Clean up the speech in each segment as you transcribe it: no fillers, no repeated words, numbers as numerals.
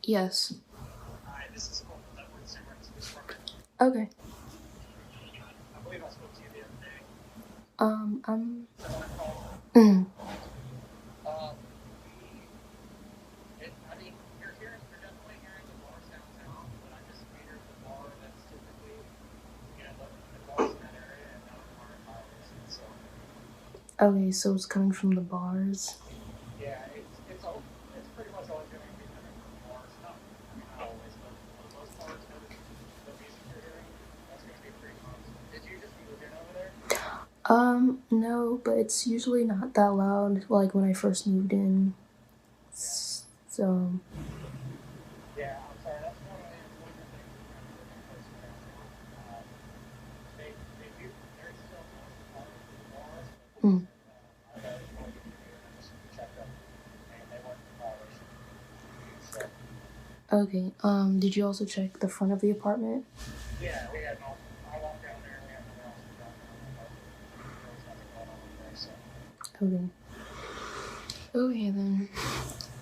Yes. Hi, this is Cole. That word Simran is this from it. Okay. I believe I spoke to you the other day. I'm. Is that what I called? Mm. Uh, I mean, you're definitely hearing the bars downtown, but I just cater the bar that's typically, the bars in that area and not aren't violations. So, Okay, so it's coming from the bars. yeah, it's pretty much always going to be coming from bars. Not always, but for the most part, the music you're hearing, that's going to be pretty constant. Did you just move in over there? No, but it's usually not that loud. Like when I first moved in. Yeah. So. Yeah, I'm sorry. That's one of the things with kind of living close to downtown. Um, they do. There's still noise required for the bars, but like I Mm. said, I told you here and I just checked them, and they weren't in violation. So Okay. Did you also check the front of the apartment? yeah, we had no. I walked down there, and we had no one else from downtown in the apartment. There was nothing going on over there. So Okay. Okay then. yes,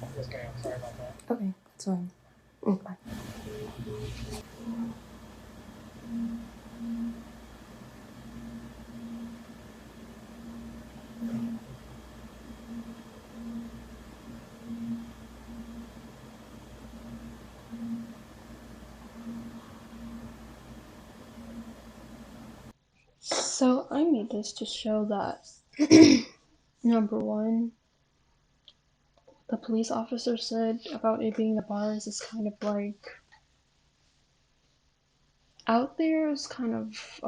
ma'am. Sorry about that. Okay, that's fine. Bye. So I made this to show that number one, the police officer said about it being the bars is kind of like out there is kind of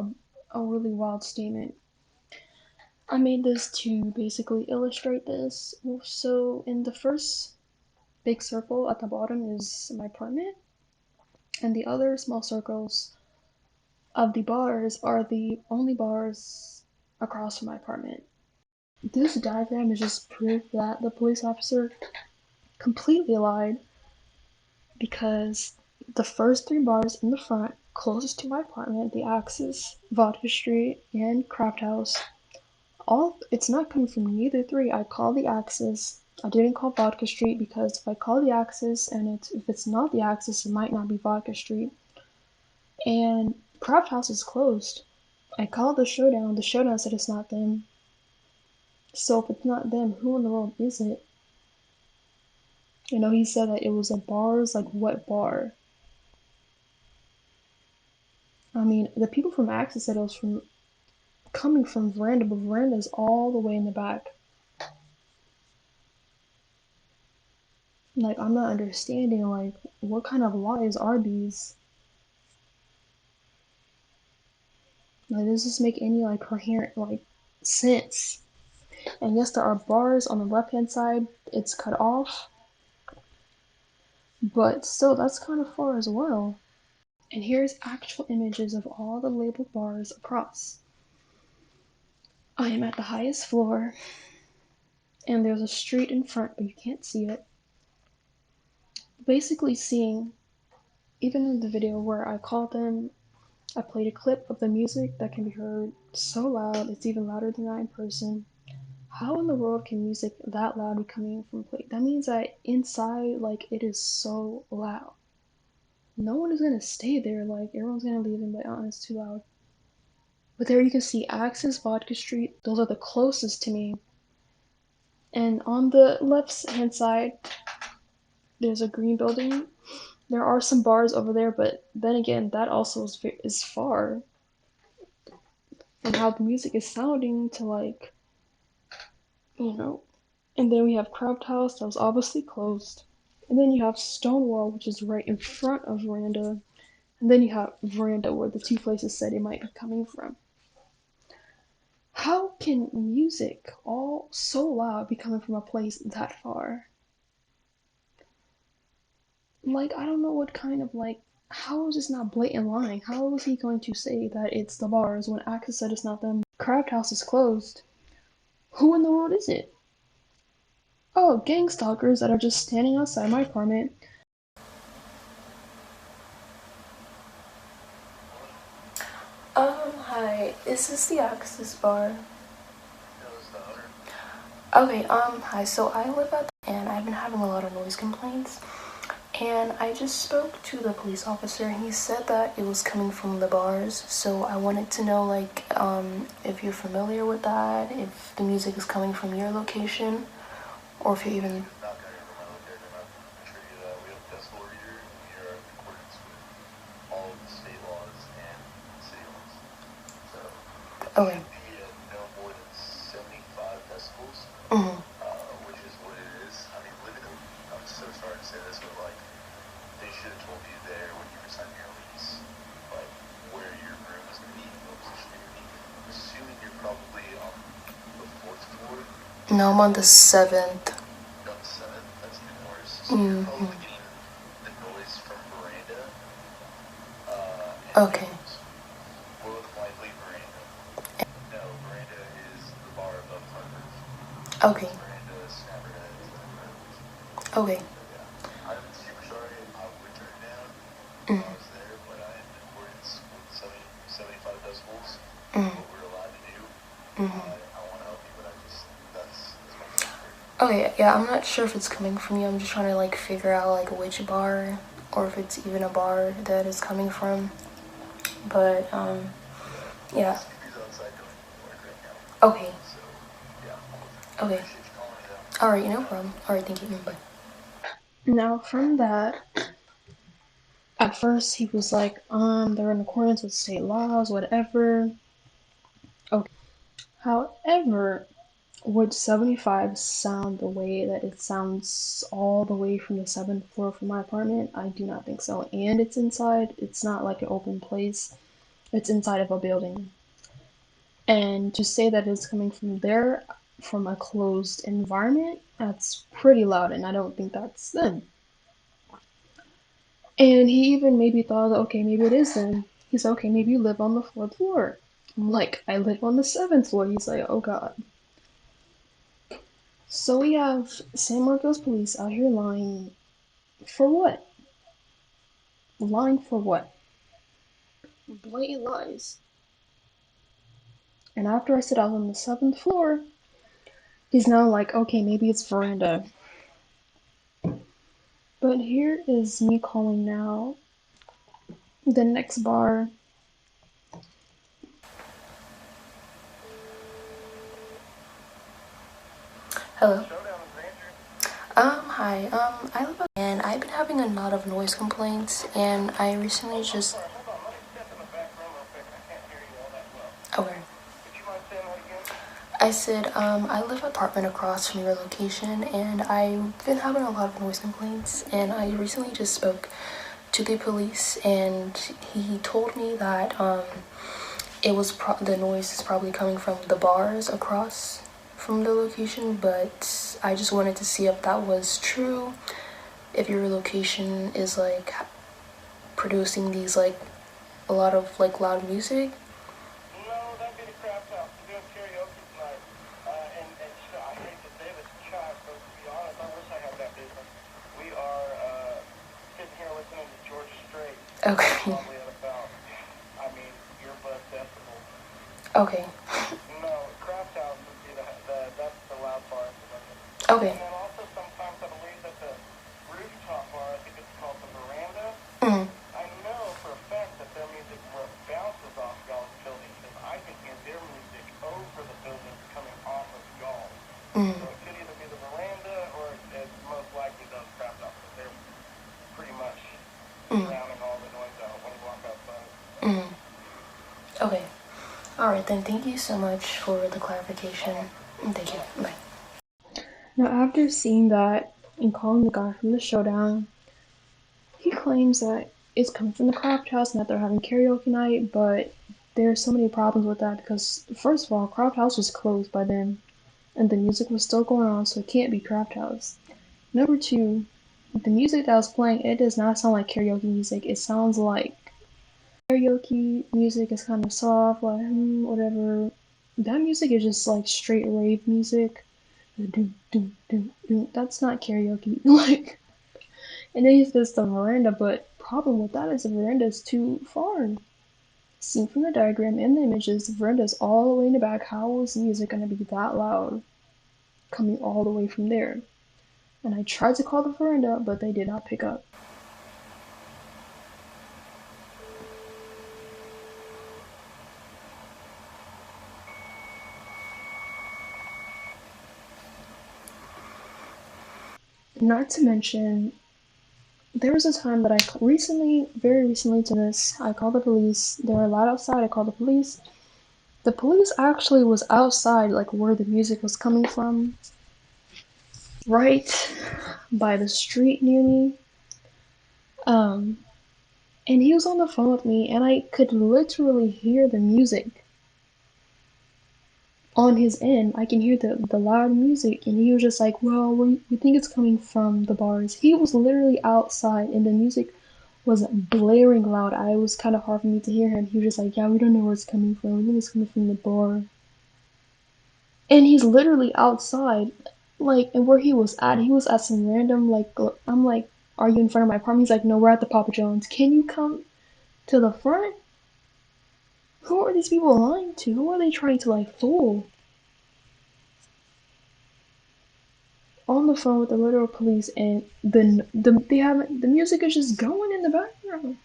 a really wild statement. I made this to basically illustrate this. So in the first big circle at the bottom is my apartment, and the other small circles of the bars are the only bars across from my apartment. This diagram is just proof that the police officer completely lied because the first three bars in the front, closest to my apartment, the Axis, Vodka Street, and Craft House, all it's not coming from neither three. I call the Axis. I didn't call Vodka Street because if I call the Axis and if it's not the Axis, it might not be Vodka Street. And Craft House is closed. I called the Showdown. The Showdown said it's not them. So if it's not them, who in the world is it? He said that it was a bars, like what bar? I mean, the people from Axis said it was from coming from Veranda, but Veranda is all the way in the back. Like, I'm not understanding, like, what kind of lies are these? Like, does this make any, like, coherent, like, sense? And yes, there are bars on the left-hand side. It's cut off. But still, that's kind of far as well. And here's actual images of all the labeled bars across. I am at the highest floor, and there's a street in front, but you can't see it. Basically seeing, even in the video where I called them, I played a clip of the music that can be heard so loud, it's even louder than that in person. How in the world can music that loud be coming from play? That means that inside, like, it is so loud. No one is gonna stay there, like, everyone's gonna leave and be like, oh, it's too loud. But there you can see Axis, Vodka Street, those are the closest to me. And on the left hand side, there's a green building. There are some bars over there, but then again, that also is far. And how the music is sounding to like, you know. And then we have Craft House that was obviously closed. And then you have Stonewall, which is right in front of Veranda. And then you have Veranda, where the two places said it might be coming from. How can music all so loud be coming from a place that far? Like, I don't know what kind of like. How is this not blatant lying? How is he going to say that it's the bars when Axis said it's not them? Craft House is closed. Who in the world is it? Oh, gangstalkers that are just standing outside my apartment. Hi. Is this the Axis bar? Okay, hi. So I live at and I've been having a lot of noise complaints. And I just spoke to the police officer, and he said that it was coming from the bars. So I wanted to know, like, if you're familiar with that, if the music is coming from your location, or if you even. Okay. Mm-hmm. No, I'm on the 7th. Mm-hmm. Okay. Okay. Okay. Mm. Mm. Mm-hmm. Okay, yeah, I'm not sure if it's coming from you. I'm just trying to like figure out like which bar or if it's even a bar that is coming from. But yeah. Okay. Okay. All right, no problem. All right, thank you. Bye. Now, from that, at first he was like, they're in accordance with state laws, whatever. Okay. However, would 75 sound the way that it sounds all the way from the 7th floor from my apartment? I do not think so. And it's inside, it's not like an open place, it's inside of a building. And to say that it's coming from there, from a closed environment, that's pretty loud, and I don't think that's them. And he even maybe thought, okay, maybe it is them. He's like, okay, maybe you live on the 4th floor. I'm like, I live on the 7th floor. He's like, oh god. So we have San Marcos police out here lying for what? Lying for what? Blatant lies. And after I said I was on the 7th floor, he's now like, okay, maybe it's veranda. But here is me calling now the next bar. Hello. Hi. I live and I've been having a lot of noise complaints, and I recently just. Okay. I said, I live in an apartment across from your location, and I've been having a lot of noise complaints, and I recently just spoke to the police, and he told me that, the noise is probably coming from the bars across from the location, but I just wanted to see if that was true, if your location is, like, producing these, like, a lot of, like, loud music. Okay. Okay. Okay. Mm. Mm. Mm. Mm. Okay. Alright then, thank you so much for the clarification. Thank you. Bye. Now, after seeing that and calling the guy from the showdown, he claims that it's coming from the craft house and that they're having karaoke night, but there's so many problems with that because, first of all, craft house was closed by then, and the music was still going on, so it can't be craft house. Number two, the music that was playing, it does not sound like karaoke music. It sounds like karaoke music is kind of soft, like whatever. That music is just like straight rave music. Do, do, do, do. That's not karaoke. Like, and then he says the veranda, but problem with that is the veranda is too far. Seen from the diagram and the images, the veranda is all the way in the back. How is music going to be that loud coming all the way from there? And I tried to call the veranda, but they did not pick up. Not to mention, there was a time that recently, very recently to this, I called the police. They were loud outside. I called the police. The police actually was outside, like where the music was coming from, right by the street near me. Um, and he was on the phone with me, and I could literally hear the music on his end. I can hear the loud music, and he was just like, "Well, we think it's coming from the bars." He was literally outside, and the music was blaring loud. I was kind of hard for me to hear him. He was just like, "Yeah, we don't know where it's coming from. We think it's coming from the bar." And he's literally outside, like, and where he was at some random, like, I'm like, "Are you in front of my apartment?" He's like, "No, we're at the Papa John's. Can you come to the front?" Who are these people lying to? Who are they trying to, like, fool? On the phone with the literal police, and they haven't, the music is just going in the background.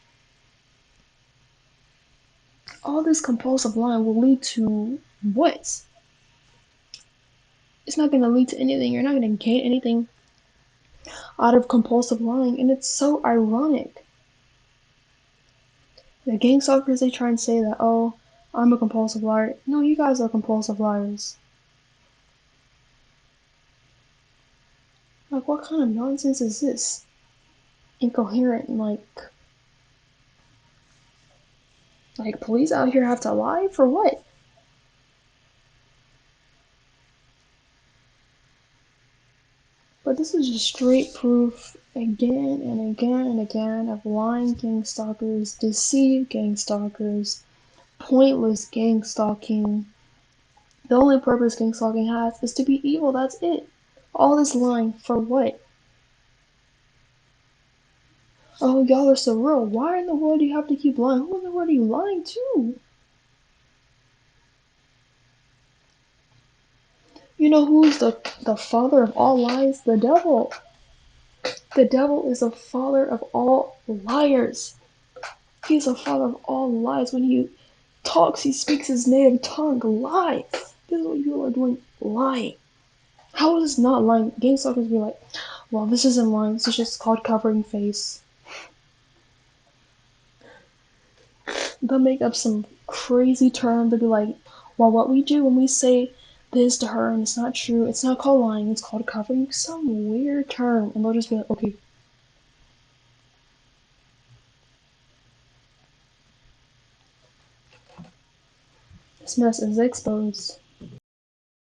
All this compulsive lying will lead to what? It's not going to lead to anything. You're not going to gain anything out of compulsive lying, and it's so ironic. The gang stalkers, they try and say that, oh, I'm a compulsive liar. No, you guys are compulsive liars. Like, what kind of nonsense is this? Incoherent, like police out here have to lie for what? But this is just straight proof again and again and again of lying gang stalkers, deceived gang stalkers, pointless gang stalking. The only purpose gang stalking has is to be evil, that's it. All this lying for what? Oh, y'all are so real. Why in the world do you have to keep lying? Who in the world are you lying to? You know who's the father of all lies? The devil. The devil is the father of all liars. He's the father of all lies. When he talks, he speaks his native tongue. Lies. This is what you are doing. Lying. How is this not lying? Gang stalkers be like, well, this isn't lying. This is just called covering face. They'll make up some crazy term. They'll be like, well, what we do when we say this to her and it's not true, it's not called lying, it's called covering some weird term. And they'll just be like, okay, this mess is exposed.